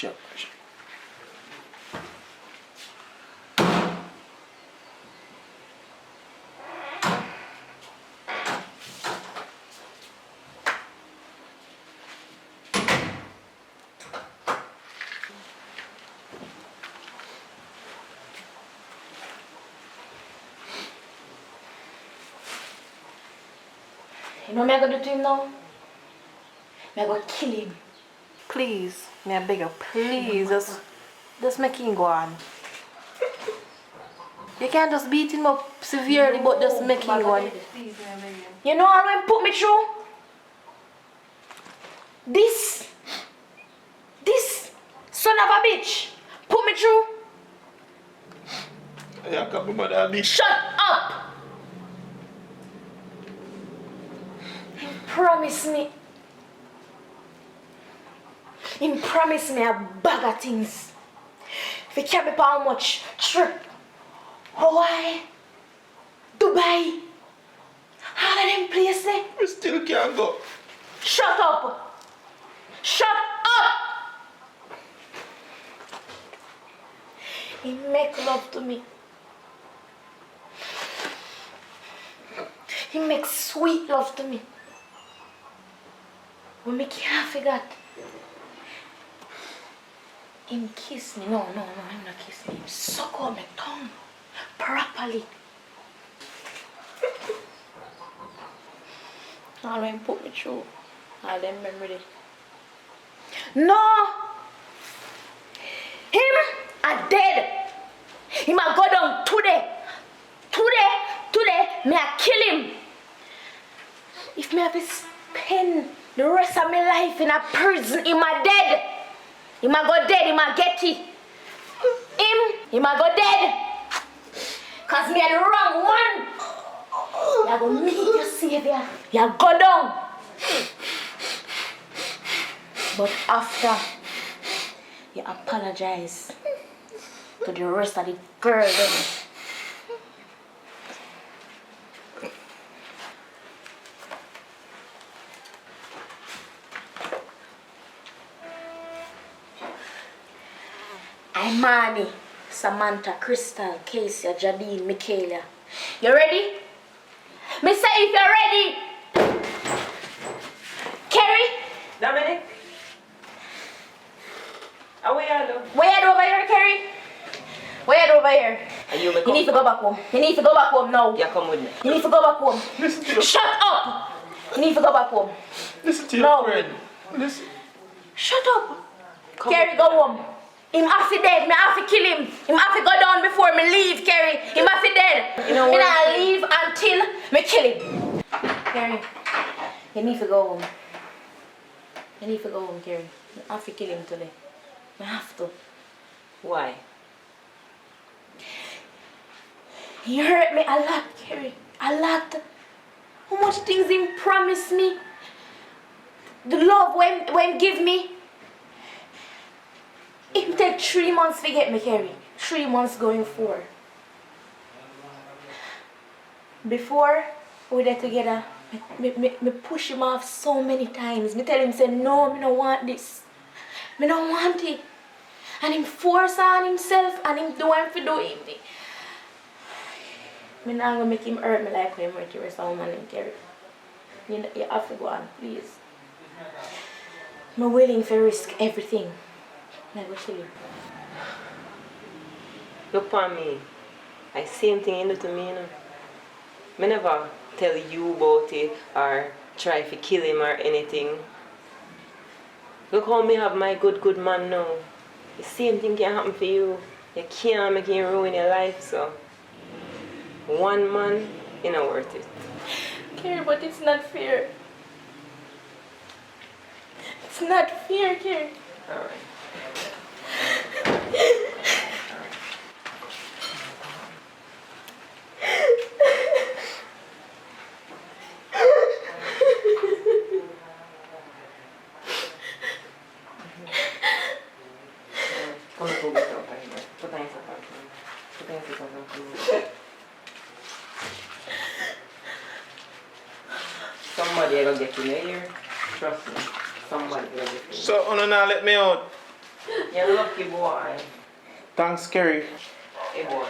Speaker 8: You know what I'm going to do to him now? I'm going to kill him.
Speaker 6: Please, me I beg you, please, just make him go on. You can't just beat him up severely, but just make him go on.
Speaker 8: You know how he put me through? This son of a bitch put me through.
Speaker 5: Yeah, come my daddy.
Speaker 8: Shut up! He promised me a bag of things. If you can't be how much trip, Hawaii, Dubai, all of them places.
Speaker 5: We still can't go.
Speaker 8: Shut up! He make love to me. He makes sweet love to me. When me can't forget. Him kiss me. No, I'm not kissing him. Suck on my tongue. Properly. All him put me through. All them memory. No! Him are dead. He might go down today. Today, may I kill him. If me have to spend the rest of my life in a prison, he might dead. He might go dead, he might get it. He might go dead. Cause me are the wrong one. You go meet your savior. You go down. But after, you apologize to the rest of the girls. Imani, Samantha, Crystal, Casey, Jadine, Michaela. You ready? Me say if you're ready. Kerry?
Speaker 9: Dominic? Where are you?
Speaker 8: Where over here, Kerry? Where over here?
Speaker 9: You
Speaker 8: need to go back home. You need to go back home now.
Speaker 9: Yeah, come with me.
Speaker 8: You need to go back home.
Speaker 1: Listen to your
Speaker 8: Shut up! You need to go back home.
Speaker 1: Listen to your
Speaker 8: No.
Speaker 1: friend. Listen.
Speaker 8: Shut up. Kerry, go home. Him have to dead. Me have to kill him. Him have to go down before me leave, Kerry. Him have to dead.
Speaker 9: You know
Speaker 8: me
Speaker 9: what?
Speaker 8: not leave until me kill him. Kerry, you need to go home. You need to go home, Kerry. Me have to kill him today. Me have to.
Speaker 9: Why?
Speaker 8: He hurt me a lot, Kerry. A lot. How much things he promised me. The love when give me. It take 3 months to get me, Kerry. 3 months going 4. Before we were together, me push him off so many times. Me tell him, say, no, me don't want this. Me don't want it. And him force on himself and him do what he do it. Me not gonna make him hurt me like him hurt the rest of man and Kerry. You have to go on, please. I'm willing to risk everything. Never kill him.
Speaker 9: Look for me. I same thing you do to me, you know. Me never tell you about it or try to kill him or anything. Look how me have my good man now. The same thing can happen for you. You can't make him ruin your life, so one man, it's not worth it.
Speaker 8: Kerry, but it's not fair. It's not fair, Kerry.
Speaker 9: Alright. Come to get out right now. Put on your socks. Put on your socks. Somebody will get in your ear. Trust me. Somebody will get in.
Speaker 5: So, now let me out.
Speaker 9: You're lucky boy.
Speaker 5: Thanks, Kerry.
Speaker 9: Hey boy.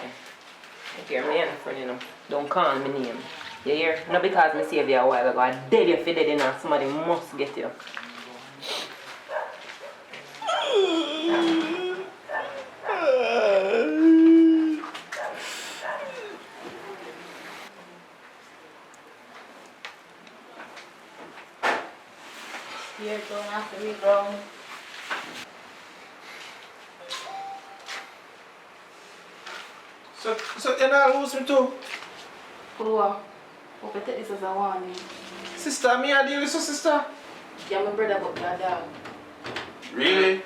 Speaker 9: If you're my friend, you know, don't call me name. You hear? Not because me saved you a while ago. I dead you for dead, you know. Somebody must get you.
Speaker 8: You're going after me, bro.
Speaker 5: So you're not lose me too?
Speaker 8: Who are? Hope I take this as a warning.
Speaker 5: Sister, me I deal with your sister?
Speaker 8: Yeah, my brother, but your dog.
Speaker 5: Really?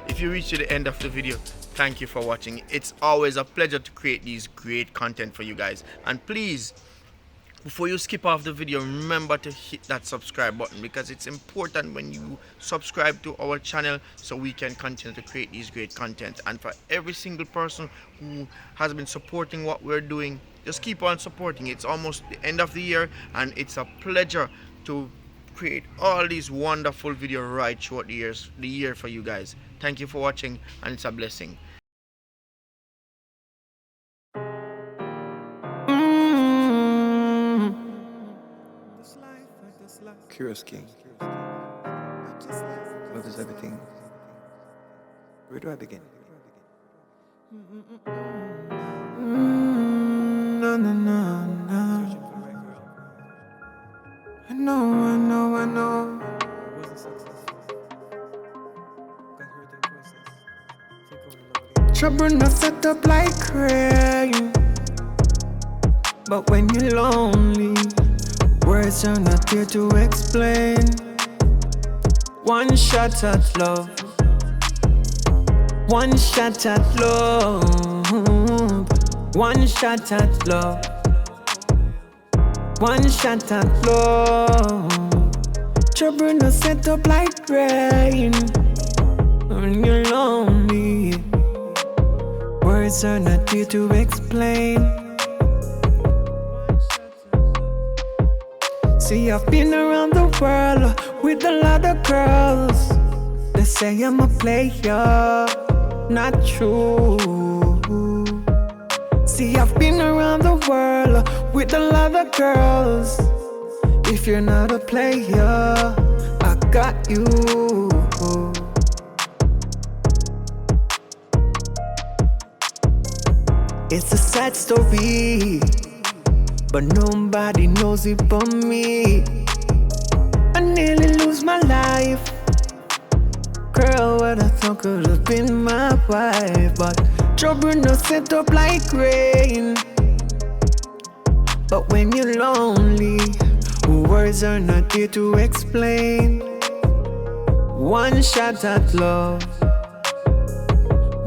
Speaker 1: If you reach to the end of the video, thank you for watching. It's always a pleasure to create these great content for you guys. And please, before you skip off the video, remember to hit that subscribe button, because it's important when you subscribe to our channel so we can continue to create these great content. And for every single person who has been supporting what we're doing, just keep on supporting. It's almost the end of the year, and it's a pleasure to create all these wonderful videos right throughout the year for you guys. Thank you for watching, and it's a blessing.
Speaker 2: Curious King. Love is everything. Where do I begin? No, no, no, no. I know. Trouble not set up like rain. But when you're lonely, words are not here to explain. One shot at love. One shot at love. One shot at love. One shot at love. Trouble not set up like rain. When you're lonely, words are not here to explain. See, I've been around the world with a lot of girls. They say I'm a player, not true. See, I've been around the world with a lot of girls. If you're not a player, I got you. It's a sad story, but nobody knows it but me. I nearly lose my life. Girl, what I thought could have been my wife, but trouble no set up like rain. But when you're lonely, words are not here to explain. One shot at love.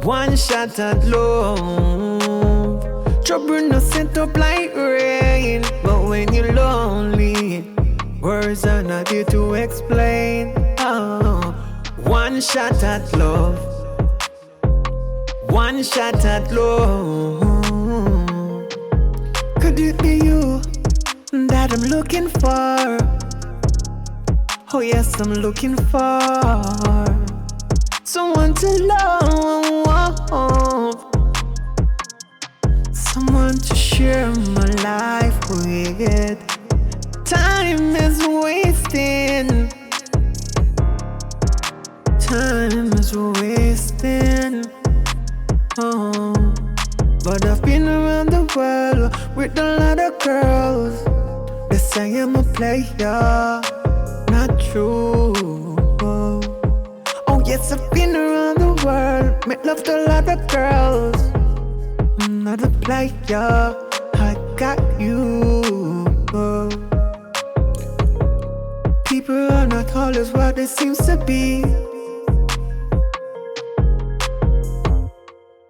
Speaker 2: One shot at love. Trouble no set up like rain. But when you're lonely, words are not here to explain. Oh. One shot at love. One shot at love. Could it be you that I'm looking for? Oh yes, I'm looking for someone to love, someone to share my life with. Time is wasting. Time is wasting. Oh, but I've been around the world with a lot of girls. They say I'm a player, not true. Oh yes, I've been around the world, met loved a lot of girls. I'm not a player, I got you. People are not always what they seem to be.